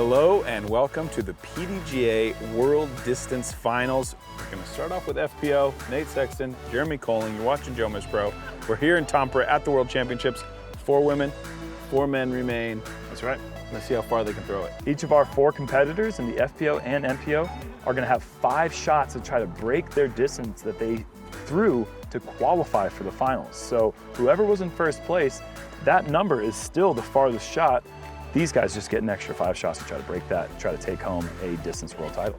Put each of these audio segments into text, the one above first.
Hello and welcome to the PDGA World Distance Finals. We're going to start off with FPO, Nate Sexton, Jeremy Colling. You're watching JomezPro. We're here in Tampere at the World Championships. 4 women, 4 men remain. That's right. Let's see how far they can throw it. Each of our 4 competitors in the FPO and MPO are going to have 5 shots to try to break their distance that they threw to qualify for the finals. So whoever was in first place, that number is still the farthest shot. These guys just get an extra 5 shots to try to break that, try to take home a Distance World Title.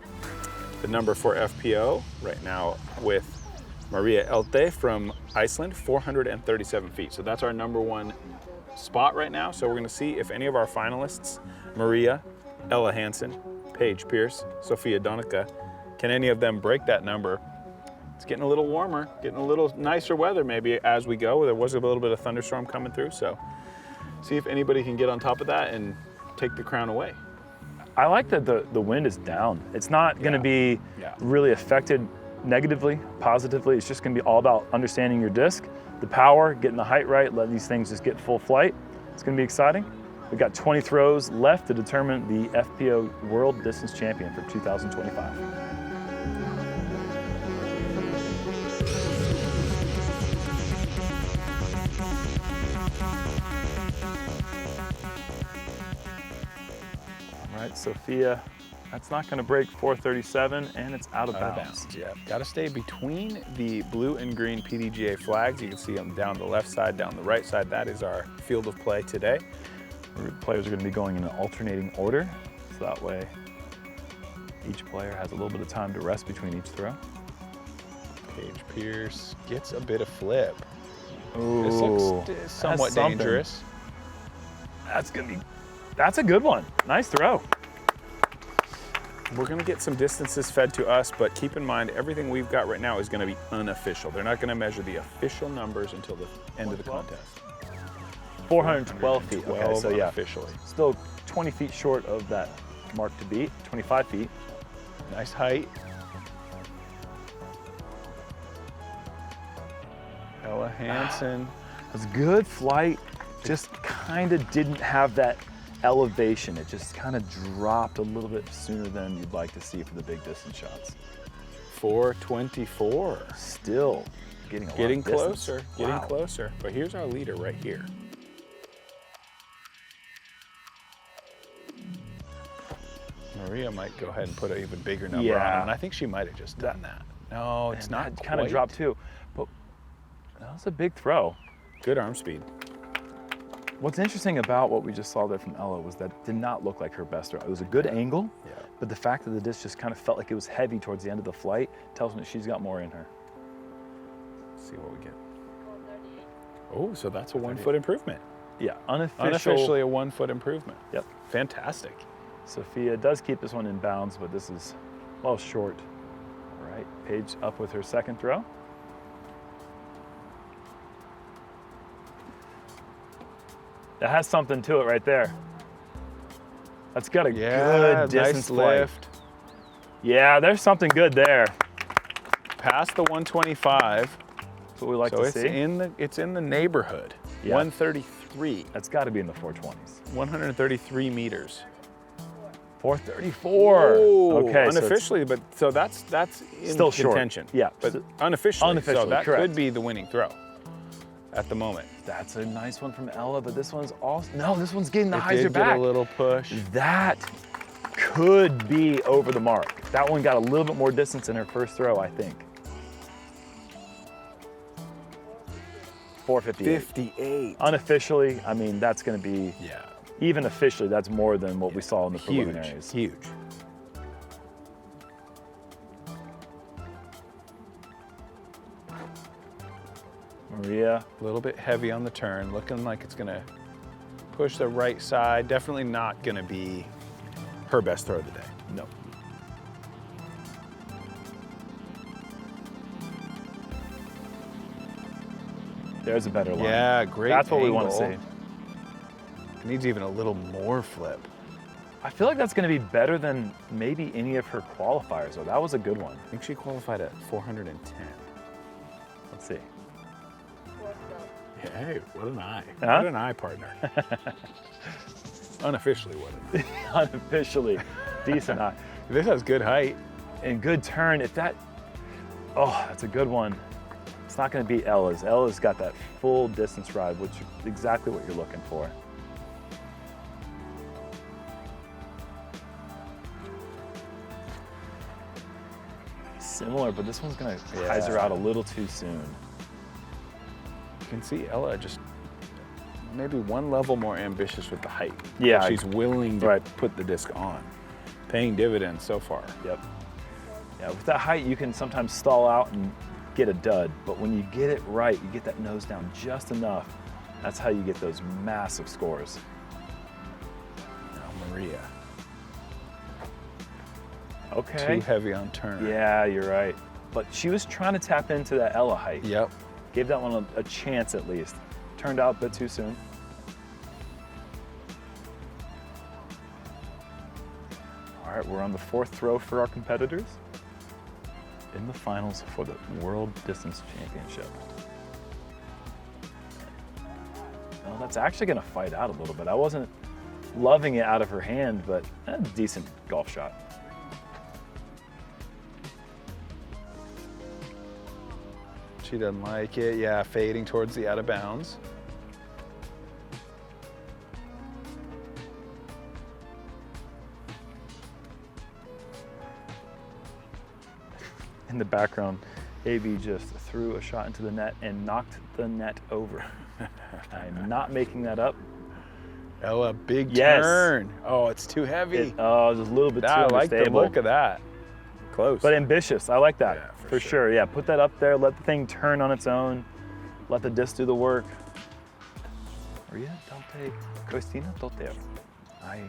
The number for FPO right now with María Eldey from Iceland, 437 feet. So that's our number 1 spot right now. So we're going to see if any of our finalists, María, Ella Hansen, Paige Pierce, Sofia Donnecke, can any of them break that number? It's getting a little warmer, getting a little nicer weather maybe as we go. There was a little bit of thunderstorm coming through, so see if anybody can get on top of that and take the crown away. I like that the wind is down. It's not going to be really affected negatively, positively. It's just going to be all about understanding your disc, the power, getting the height right, letting these things just get full flight. It's going to be exciting. We've got 20 throws left to determine the FPO World Distance Champion for 2025. Sofia, that's not going to break 437, and it's out of bounds. Yeah, got to stay between the blue and green PDGA flags. You can see them down the left side, down the right side. That is our field of play today. The players are going to be going in an alternating order, so that way each player has a little bit of time to rest between each throw. Paige Pierce gets a bit of flip. Ooh, this looks somewhat dangerous. That's a good one. Nice throw. We're gonna get some distances fed to us, but keep in mind, everything we've got right now is gonna be unofficial. They're not gonna measure the official numbers until the end of the contest. 412 feet, okay, so yeah. Officially. Still 20 feet short of that mark to beat, 25 feet. Nice height. Ella Hansen. That's good flight, just kind of didn't have that elevation. It just kind of dropped a little bit sooner than you'd like to see for the big distance shots. 424. Still getting closer, getting closer. But here's our leader right here. María might go ahead and put an even bigger number on, and I think she might have just done that. No, it's not kind of dropped too, but that was a big throw. Good arm speed. What's interesting about what we just saw there from Ella was that it did not look like her best throw. It was a good angle, but the fact that the disc just kind of felt like it was heavy towards the end of the flight tells me that she's got more in her. Let's see what we get. Oh, so that's a 1 foot improvement. Yeah, unofficially a 1 foot improvement. Yep. Fantastic. Sofia does keep this one in bounds, but this is well short. All right, Paige up with her second throw. That has something to it right there. That's got a good distance nice lift. Yeah, there's something good there. Past the 125. That's what we like to see. It's in the neighborhood. Yeah. 133. That's got to be in the 420s. 133 meters. 434. Okay, unofficially, so that's in still contention. Short. Yeah, but unofficially, so that correct. could be the winning throw at the moment. That's a nice one from Ella, but this one's also, no, this one's getting the hyzer did back. Get a little push. That could be over the mark. That one got a little bit more distance in her first throw, I think. 458. 58. Unofficially, I mean, that's going to be, even officially, that's more than what we saw in the preliminaries. Huge. María. A little bit heavy on the turn, looking like it's gonna push the right side. Definitely not gonna be her best throw of the day. No. There's a better line. Yeah, great. That's what we want to see. It needs even a little more flip. I feel like that's going to be better than maybe any of her qualifiers, though. That was a good one. I think she qualified at 410. Let's see. Hey, what an eye. Huh? What an eye, partner. Unofficially, what it is. Unofficially, decent height. This has good height. And good turn. If that, oh, that's a good one. It's not going to beat Ella's. Ella's got that full distance ride, which is exactly what you're looking for. Similar, but this one's going to hyzer out a little too soon. You can see Ella just maybe one level more ambitious with the height. Yeah. She's willing to put the disc on. Paying dividends so far. Yep. Yeah, with that height, you can sometimes stall out and get a dud, but when you get it right, you get that nose down just enough. That's how you get those massive scores. Now María. Okay. Too heavy on turn. Yeah, you're right. But she was trying to tap into that Ella height. Yep. Gave that one a chance at least. Turned out a bit too soon. All right, we're on the 4th throw for our competitors in the finals for the World Distance Championship. Well, that's actually gonna fight out a little bit. I wasn't loving it out of her hand, but a decent golf shot. She doesn't like it. Yeah, fading towards the out of bounds. In the background, AB just threw a shot into the net and knocked the net over. I'm not making that up. Ella, big turn. Oh, it's too heavy. Just a little bit too I like the unstable. look of that. Close. But ambitious, I like that. Yeah, for sure. Yeah, put that up there, let the thing turn on its own, let the disc do the work. María Kristínardóttir. I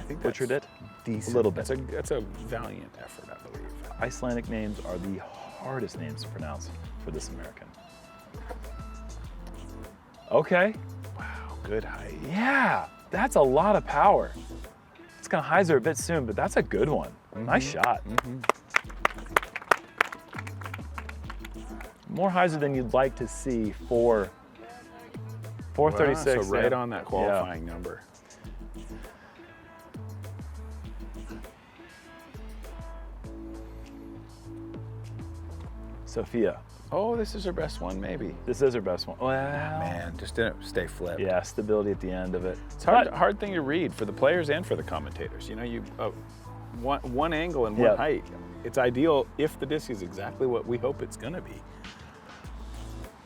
think butchered it. Decent. A little bit. That's a valiant effort, I believe. Icelandic names are the hardest names to pronounce for this American. Okay. Wow, good height. Yeah, that's a lot of power. It's gonna hyzer a bit soon, but that's a good one. Nice shot. More hyzer than you'd like to see for 436. Wow, so right on that qualifying number. Sofia. Oh, this is her best one, maybe. This is her best one. Well, man, just didn't stay flipped. Yeah, stability at the end of it. It's hard thing to read for the players and for the commentators. You know, you one angle and one height. It's ideal if the disc is exactly what we hope it's gonna be.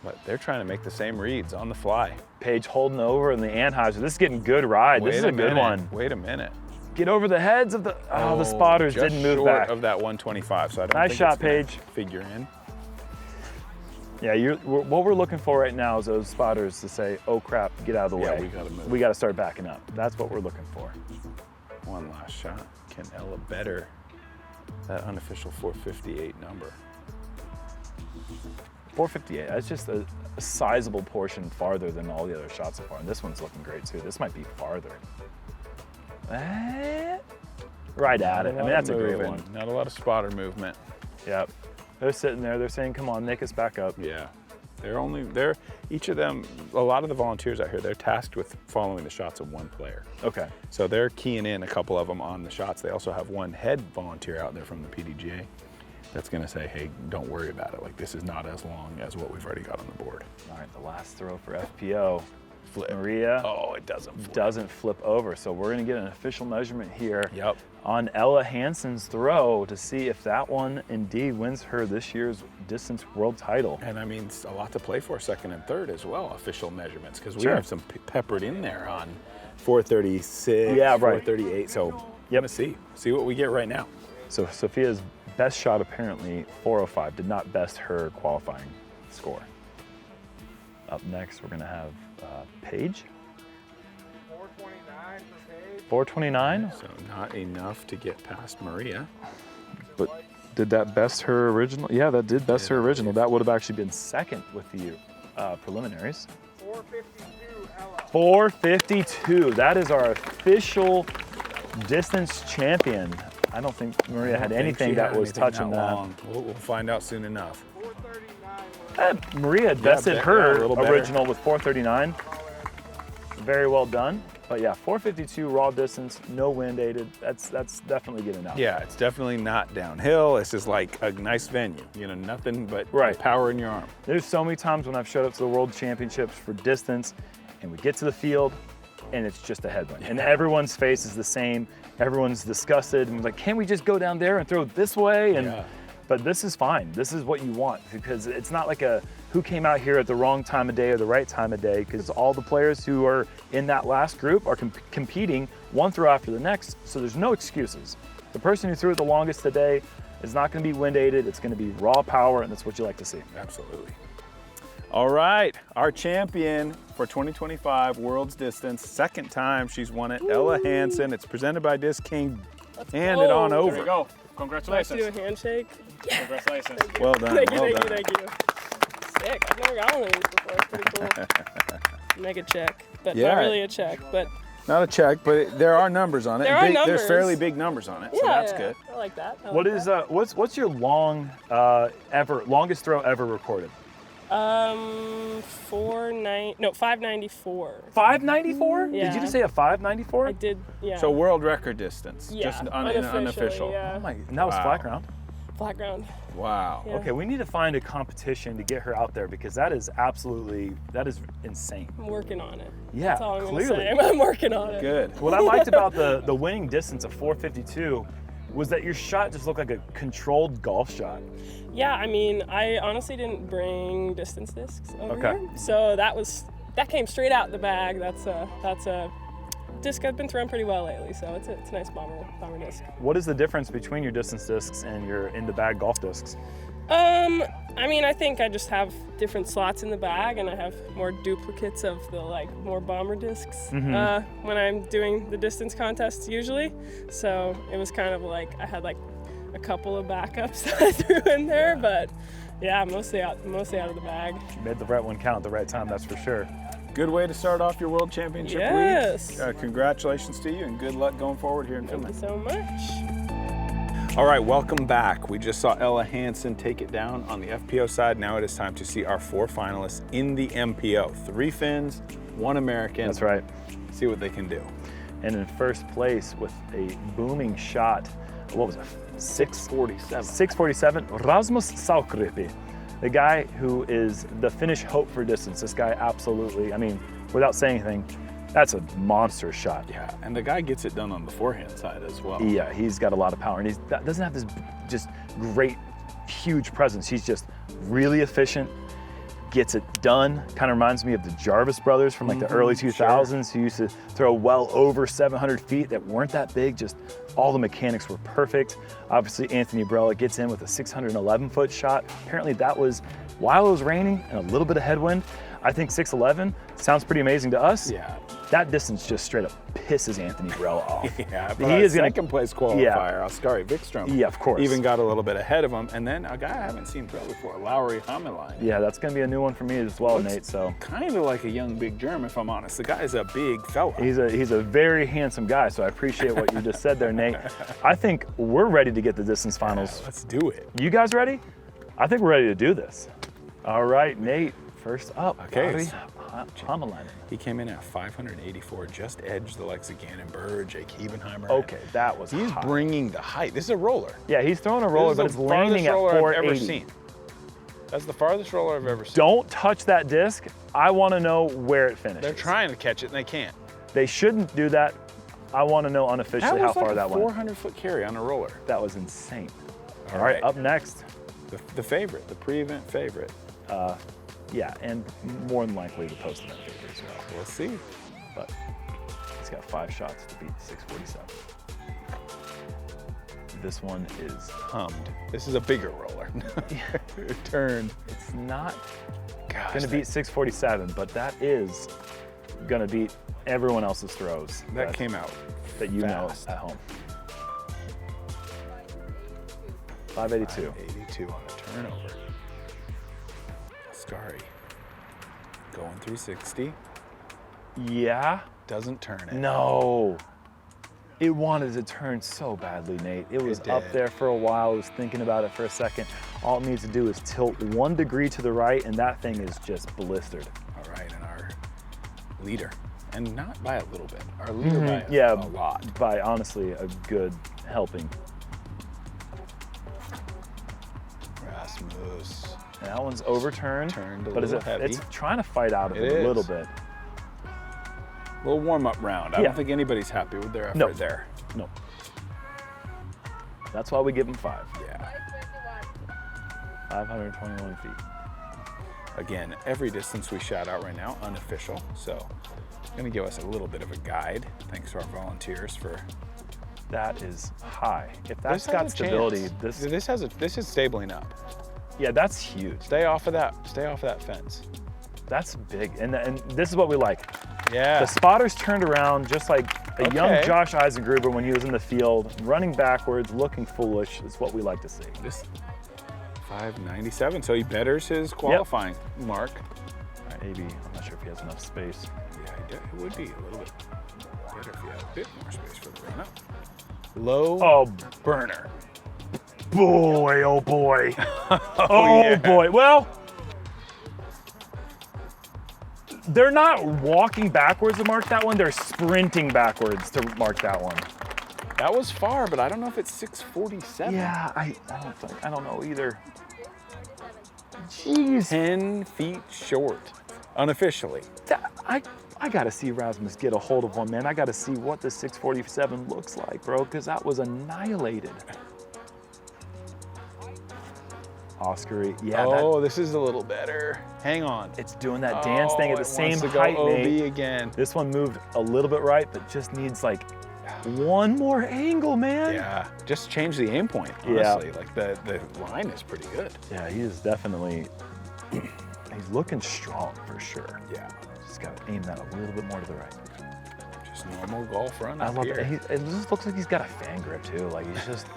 But they're trying to make the same reads on the fly. Paige holding over in the Anheuser. This is getting good ride. This is a good one. Wait a minute. Get over the heads of the the spotters didn't move short back. Of that 125, so I don't nice think shot, it's gonna Paige. Figure in. Yeah, what we're looking for right now is those spotters to say, "Oh crap, get out of the way. We gotta move. We gotta start backing up." That's what we're looking for. One last shot. Can Ella better that unofficial 458 number? 458. That's just a sizable portion farther than all the other shots so far. And this one's looking great too. This might be farther. Right at it. I mean, that's a great one. Not a lot of spotter movement. Yep. They're sitting there. They're saying, "Come on, make us back up." Yeah. Each of them, a lot of the volunteers out here, they're tasked with following the shots of one player. Okay. So they're keying in a couple of them on the shots. They also have one head volunteer out there from the PDGA that's gonna say, hey, don't worry about it. Like, this is not as long as what we've already got on the board. All right, the last throw for FPO. Flip. María. Oh, it doesn't flip. Doesn't flip over. So we're gonna get an official measurement here. Yep. On Ella Hansen's throw to see if that one indeed wins her this year's Distance World Title. And I mean, it's a lot to play for second and third as well, official measurements, because we have some peppered in there on 436, 438. So gonna see what we get right now. So Sofia's best shot apparently 405, did not best her qualifying score. Up next, we're gonna have Paige. 429 for Paige. 429? So not enough to get past María. But did that best her original? Yeah, that did best her original. That would have actually been second with the preliminaries. 452, Ella. 452. That is our official distance champion. I don't think María had anything that was touching that. We'll find out soon enough. 439. María bested her original with 439. Very well done. But yeah, 452 raw distance, no wind aided. That's definitely getting out. Yeah, it's definitely not downhill. This is like a nice venue, you know, nothing but power in your arm. There's so many times when I've showed up to the World Championships for distance and we get to the field and it's just a headwind. And everyone's face is the same. Everyone's disgusted and like, can't we just go down there and throw it this way? And but this is fine. This is what you want because it's not like a who came out here at the wrong time of day or the right time of day, because all the players who are in that last group are competing one throw after the next, so there's no excuses. The person who threw it the longest today is not going to be wind aided, it's going to be raw power, and that's what you like to see. Absolutely. All right, our champion for 2025 World's Distance, second time she's won it, Ella Hansen. It's presented by Disc King. Hand it on over. There we go. Congratulations. Let's do a handshake. Congratulations. Well done. Thank you, well thank done. you, thank you. Sick. I've never gotten one of these before. It's pretty cool. Mega check, but not really a check. But not a check, but there are numbers on it. There are numbers. There's fairly big numbers on it, so that's good. I like that. What's your longest throw ever recorded? 594. 594? Yeah. Did you just say a 594? I did, yeah. So world record distance, just unofficial. Yeah. Oh my, and that was flat ground? Flat ground. Wow. Yeah. Okay, we need to find a competition to get her out there because that is insane. I'm working on it. Yeah, That's all I'm clearly. gonna say. I'm working on it. Good. What I liked about the winning distance of 452 was that your shot just looked like a controlled golf shot. Yeah, I mean, I honestly didn't bring distance discs over here, so that came straight out the bag. That's a disc I've been throwing pretty well lately, so it's a nice bomber disc. What is the difference between your distance discs and your in the bag golf discs? I mean, I think I just have different slots in the bag, and I have more duplicates of the more bomber discs when I'm doing the distance contests usually. So it was kind of like I had a couple of backups that I threw in there, but yeah, mostly out of the bag. You made the right one count at the right time, that's for sure. Good way to start off your World Championship week. Congratulations to you and good luck going forward here in Finland. Thank you so much. All right, welcome back. We just saw Ella Hansen take it down on the FPO side. Now it is time to see our 4 finalists in the MPO. 3 Finns, 1 American. That's right. See what they can do. And in first place with a booming shot, what was it? 647. 647, Rasmus Saukkoriipi, the guy who is the Finnish hope for distance. This guy absolutely, I mean, without saying anything, that's a monster shot. Yeah, and the guy gets it done on the forehand side as well. Yeah, he's got a lot of power, and he doesn't have this just great, huge presence. He's just really efficient, gets it done. Kind of reminds me of the Jomez brothers from the early 2000s who used to throw well over 700 feet that weren't that big, just all the mechanics were perfect. Obviously, Anthony Barela gets in with a 611-foot shot. Apparently that was while it was raining and a little bit of headwind. I think 6'11" sounds pretty amazing to us. Yeah. That distance just straight up pisses Anthony Barela off. Yeah, but he is going to second place qualifier, Oskari Vikström. Yeah, of course. Even got a little bit ahead of him. And then a guy I haven't seen throw before, Lauri Hämäläinen. Yeah, that's going to be a new one for me as well, Nate. So kind of like a young Big Germ, if I'm honest. The guy's a big fella. He's a very handsome guy, so I appreciate what you just said there, Nate. I think we're ready to get the distance finals. Yeah, let's do it. You guys ready? I think we're ready to do this. All right, Nate, first up. Okay. Hämäläinen. He came in at 584, just edged the likes of Gannon Burr, Jake Hebenheimer. Okay, that was He's hot. bringing the height. This is a roller. Yeah, he's throwing a roller, but it's landing at 480. I've ever seen. That's the farthest roller I've ever seen. Don't touch that disc. I want to know where it finishes. They're trying to catch it and they can't. They shouldn't do that. I want to know unofficially how far that went. 400-foot carry on a roller. That was insane. All right, up next. The favorite, the pre-event favorite. Yeah, and more than likely the post-event favorite as well. We'll see. But he's got 5 shots to beat 647. This one is hummed. This is a bigger roller. Turned. It's not going to beat 647, but that is going to beat everyone else's throws. That came out that you fast. know at home. 582. 582 on the turnover. Oskari going 360. Yeah. Doesn't turn it. No. It wanted to turn so badly, Nate. It was up there for a while. I was thinking about it for a second. All it needs to do is tilt 1 degree to the right, and that thing is just blistered. All right, and our leader, and not by a little bit. Our leader by Yeah, a lot. by honestly a good helping. Rasmus. And that one's overturned. Turned a but little heavy. It's trying to fight out of It it a little is. bit. Little warm-up round. I Yeah. don't think anybody's happy with their effort No. there. No. That's why we give him 5. Yeah. 521 feet. Again, every distance we shout out right now, unofficial. So it's gonna give us a little bit of a guide. Thanks to our volunteers for. That is high. If that's This has got a stability, chance. this This is stabling up. yeah, that's huge. Stay off of that. Stay off of that fence. That's big, and this is what we like. Yeah. The spotter's turned around just like a young Okay. Josh Eisengruber when he was in the field, running backwards, looking foolish. Is what we like to see. This 597. So he betters his qualifying mark. All right, AB, I'm not sure if he has enough space. Yeah, it would be a little bit better if he had a bit more space for the run up. Low Oh, burner. boy, oh boy. Oh yeah. boy. Well, they're not walking backwards to mark that one. They're sprinting backwards to mark that one. That was far, but I don't know if it's 647. Yeah, I don't know either. Jeez. 10 feet short, unofficially. I gotta see Rasmus get a hold of one, man. I gotta see what the 647 looks like, bro, because that was annihilated. Oskari, yeah, Oh, this is a little better. Hang on. it's doing that dance thing at the it same wants to go height, OB Nate. again. This one moved a little bit right, but just needs like one more angle, man. Yeah, just change the aim point, Yeah. honestly. Like the line is pretty good. Yeah, he is definitely, he's looking strong for sure. Yeah, Just gotta aim that a little bit more to the right. just normal golf run I up love here. it. It just looks like he's got a fan grip too. Like he's just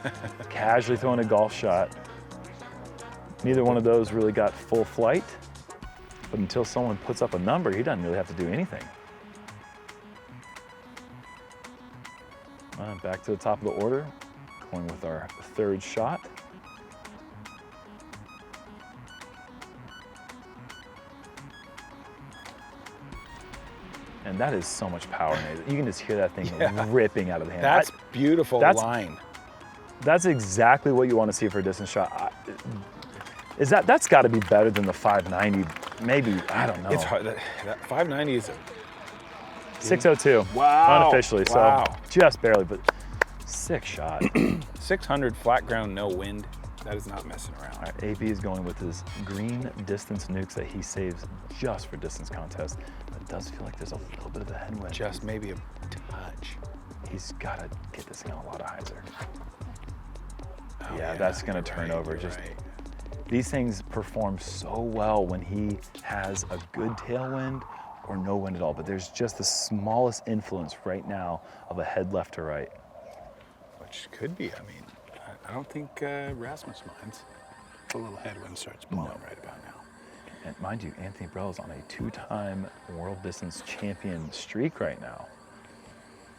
casually throwing a golf shot. Neither one of those really got full flight, but until someone puts up a number, he doesn't really have to do anything. Back to the top of the order, going with our 3rd shot. And that is so much power, Nate. You can just hear that thing ripping out of the hand. That's beautiful that's- line. That's exactly what you want to see for a distance shot. That's got to be better than the 590, maybe, I don't know. It's hard. That 590 is 602. Wow. Unofficially, Wow. so just barely, but sick shot. 600 flat ground, no wind. That is not messing around. All right, AB is going with his green distance nukes that he saves just for distance contests. But it does feel like there's a little bit of a headwind. Just maybe a touch. He's got to get this thing on a lot of hyzer. Oh, Yeah, that's going to you're turn right, over. you're Just right. These things perform so well when he has a good tailwind or no wind at all. But there's just the smallest influence right now of a head left to right. Which could be. I mean, I don't think Rasmus minds. The little headwind starts blowing right about now. And mind you, Anthony Brella's on a 2-time world distance champion streak right now.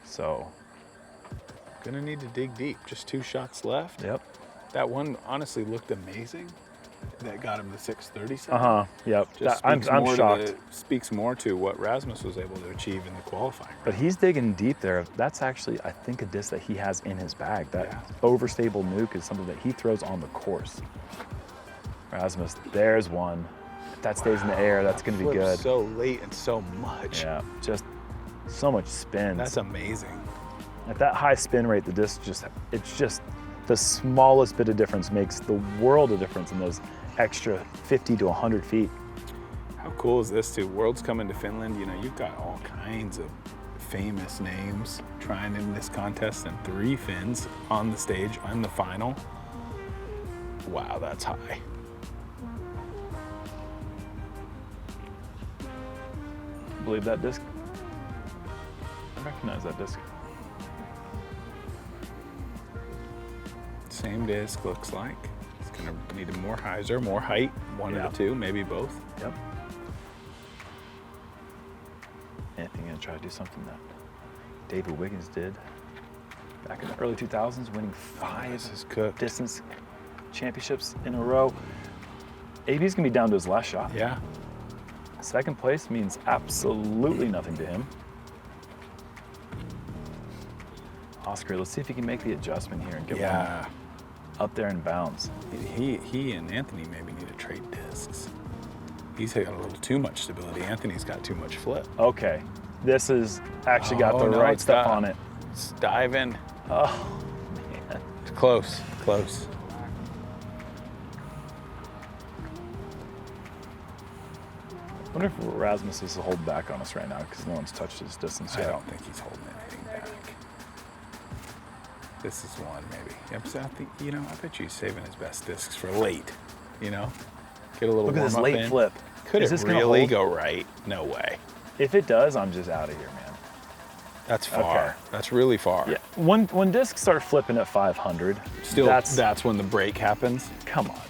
So, Gonna need to dig deep. Just 2 shots left. yep. That one honestly looked amazing. That got him to 637. Yep. Just I'm speaks more to shocked. speaks more to what Rasmus was able to achieve in the qualifying. But he's digging deep there. That's actually, I think, a disc that he has in his bag. That Yeah. overstable nuke is something that he throws on the course. Rasmus, there's one. If that stays in the air, that's going to be Flipped good. So late and so much. Yeah, just so much spin. That's amazing. At that high spin rate, the disc it's just the smallest bit of difference makes the world of difference in those extra 50 to 100 feet. How cool is this too? World's coming to Finland. You know, you've got all kinds of famous names trying in this contest and 3 Finns on the stage on the final. Wow, that's high. Believe that disc? I recognize that disc. Same disc looks like. It's gonna need more hyzer, more height, one Yeah. of the 2, maybe both. Yep. Anthony gonna try to do something that David Wiggins did back in the early 2000s, winning 5 This is cooked. distance championships in a row. AB's gonna be down to his last shot. Yeah. Second place means absolutely nothing to him. Oskari, let's see if he can make the adjustment here and get Yeah. one up there in bounds. He and Anthony maybe need to trade discs. He's got a little too much stability. Anthony's got too much flip. Okay, this has actually got the no, right it's stuff got- on it. It's diving. Oh, man. It's close, close. I wonder if Rasmus is holding back on us right now because no one's touched his distance I yet. don't think he's holding anything back. This is one, maybe. Yep, so I think, I bet you he's saving his best discs for late, Get a little Look at this warm-up late in. flip. Could Is it this gonna really hold? go right? No way. If it does, I'm just out of here, man. That's far. Okay. That's really far. Yeah. When discs start flipping at 500, Still, that's that's when the break happens. come on.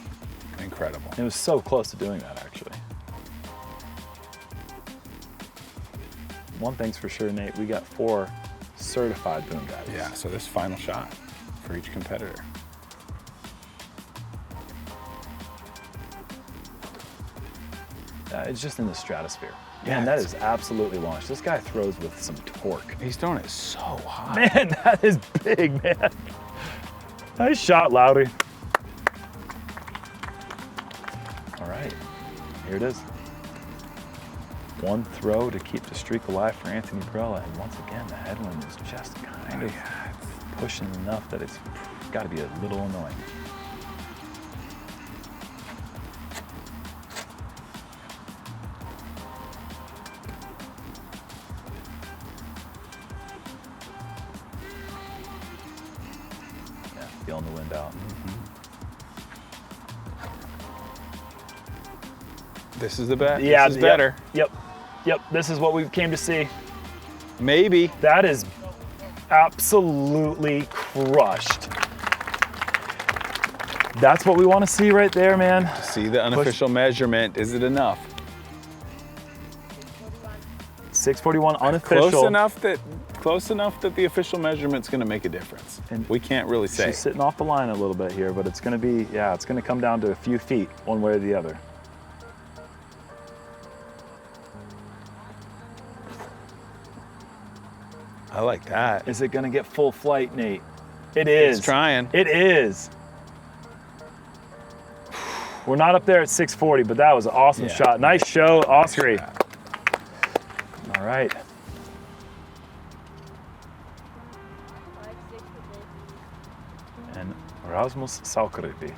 Incredible. It was so close to doing that, actually. One thing's for sure, Nate, we got 4 certified boom guys. Yeah, so this final shot for each competitor. It's just in the stratosphere. Yeah, Man, that it's- is absolutely launched. This guy throws with some torque. He's throwing it so high. Man, that is big, man. Nice shot, Lauri. All right, here it is. One throw to keep the streak alive for Anthony Barela. And once again, the headwind is just kind of pushing enough that it's got to be a little annoying. Yeah, feeling the wind out. This is the bet. Yeah, this is better. Yep, this is what we came to see. Maybe. That is absolutely crushed. That's what we want to see right there, man. See the unofficial measurement. Is it enough? 641 unofficial. Close enough that the official measurement's going to make a difference. And we can't really say. She's sitting off the line a little bit here, but it's going to be, it's going to come down to a few feet, one way or the other. I like that. Is it going to get full flight, Nate? It is. It's trying. It is. We're not up there at 640, but that was an awesome Yeah. shot. Nice show, Oskari. All right. And Rasmus Saukkoriipi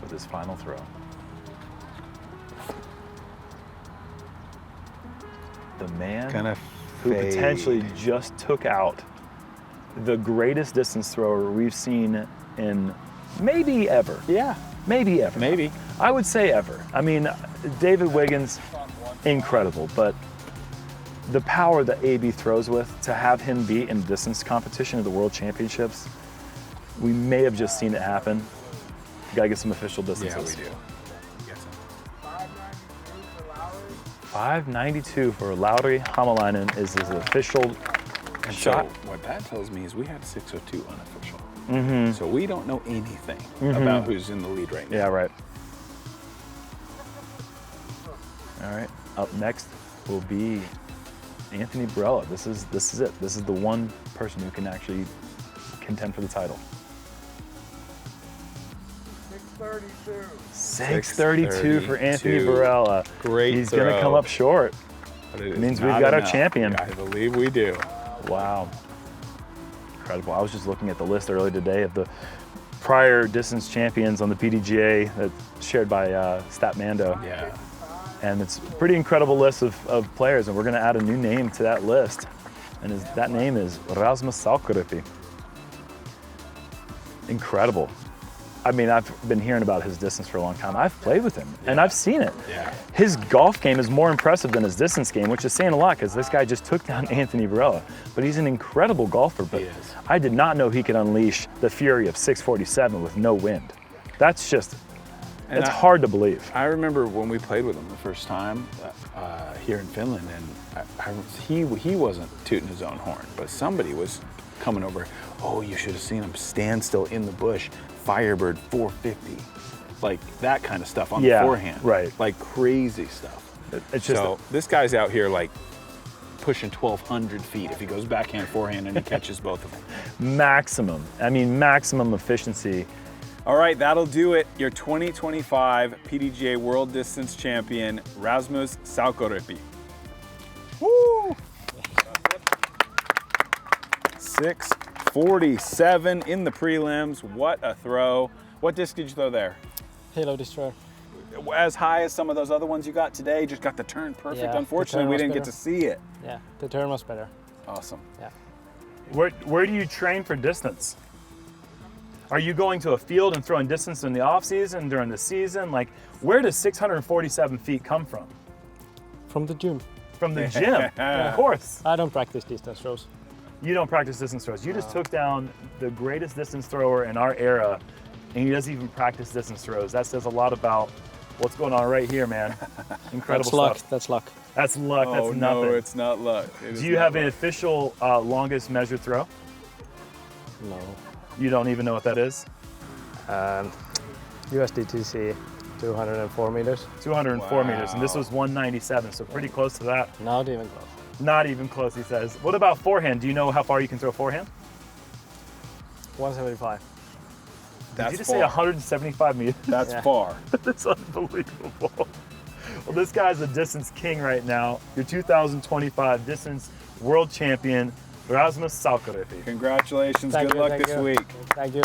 with his final throw. The man Gonna who fade. potentially just took out the greatest distance thrower we've seen in maybe ever. Yeah. Maybe ever. Maybe. I would say ever. I mean, David Wiggins, incredible, but the power that AB throws with, to have him be in distance competition at the World Championships, we may have just seen it happen. We gotta get some official distances. Yeah, we do. 592 for Lauri. Hämäläinen is his official And shot. so what that tells me is we had 602 unofficial. Mm-hmm. So we don't know anything about who's in the lead right now. Yeah, right. All right. Up next will be Anthony Barela. This is it. This is the one person who can actually contend for the title. 632. 632 for Anthony 632. Barela. Great He's going to throw. come up short. But it is Means we've not got our enough. champion. I believe we do. Wow. Incredible. I was just looking at the list earlier today of the prior distance champions on the PDGA that's shared by Statmando. Yeah. And it's a pretty incredible list of players, and we're going to add a new name to that list. And that name is Rasmus Saukkoriipi. Incredible. I mean, I've been hearing about his distance for a long time. I've played with him, and I've seen it. Yeah. His golf game is more impressive than his distance game, which is saying a lot because this guy just took down Anthony Barela. But he's an incredible golfer. But He is. I did not know he could unleash the fury of 647 with no wind. That's just, it's hard to believe. I remember when we played with him the first time here in Finland, and he wasn't tooting his own horn, but somebody was coming over. Oh, you should have seen him stand still in the bush, Firebird 450, like that kind of stuff on the forehand, right. like crazy stuff. It's just so this guy's out here like pushing 1,200 feet if he goes backhand, forehand, and he catches both of them. Maximum. I mean, maximum efficiency. All right, that'll do it. Your 2025 PDGA World Distance Champion, Rasmus Saukkoriipi. Woo! 647 in the prelims. What a throw. What disc did you throw there? Halo Destroyer. As high as some of those other ones you got today, just got the turn perfect. Yeah, Unfortunately, we didn't get to see it. Yeah, the turn was better. Awesome. Yeah. Where do you train for distance? Are you going to a field and throwing distance in the off season, during the season? Like, where does 647 feet come from? From the gym. From the gym, of course. I don't practice distance throws. You don't practice distance throws. You just took down the greatest distance thrower in our era, and he doesn't even practice distance throws. That says a lot about what's going on right here, man. Incredible stuff. That's luck. That's luck. Oh, That's nothing. no, it's not luck. Do you have an official longest measured throw? No. You don't even know what that is? USDTC 204 meters. 204 meters, and this was 197, so pretty close to that. Not even close. Not even close, he says. What about forehand? Do you know how far you can throw forehand? 175. Did you just say 175 meters? That's far. That's unbelievable. Well, this guy's a distance king right now. Your 2025 distance world champion, Rasmus Saukkoriipi. Congratulations. Good luck this week. Thank you.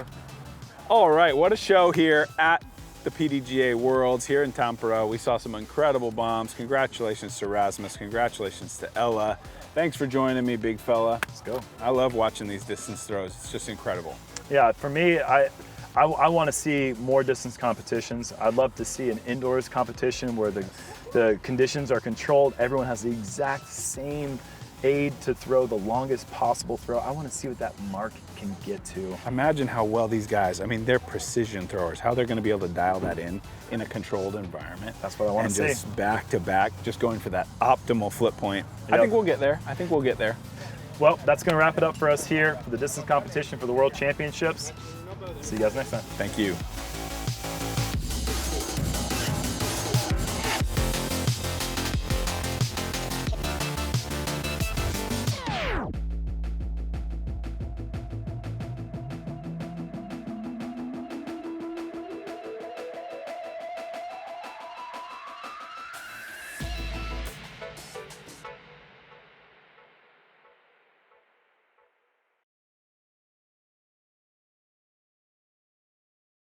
All right, what a show here at the PDGA Worlds here in Tampere. We saw some incredible bombs. Congratulations to Rasmus. Congratulations to Ella. Thanks for joining me, big fella. Let's go. I love watching these distance throws. It's just incredible. Yeah, for me, I want to see more distance competitions. I'd love to see an indoors competition where the conditions are controlled. Everyone has the exact same aid to throw the longest possible throw. I want to see what that mark can get to. Imagine how well these guys, I mean, they're precision throwers, how they're going to be able to dial that in a controlled environment. That's what I want to see. And just back to back, just going for that optimal flip point. Yep. I think we'll get there. I think we'll get there. Well, that's going to wrap it up for us here for the distance competition for the World Championships. See you guys next time. Thank you.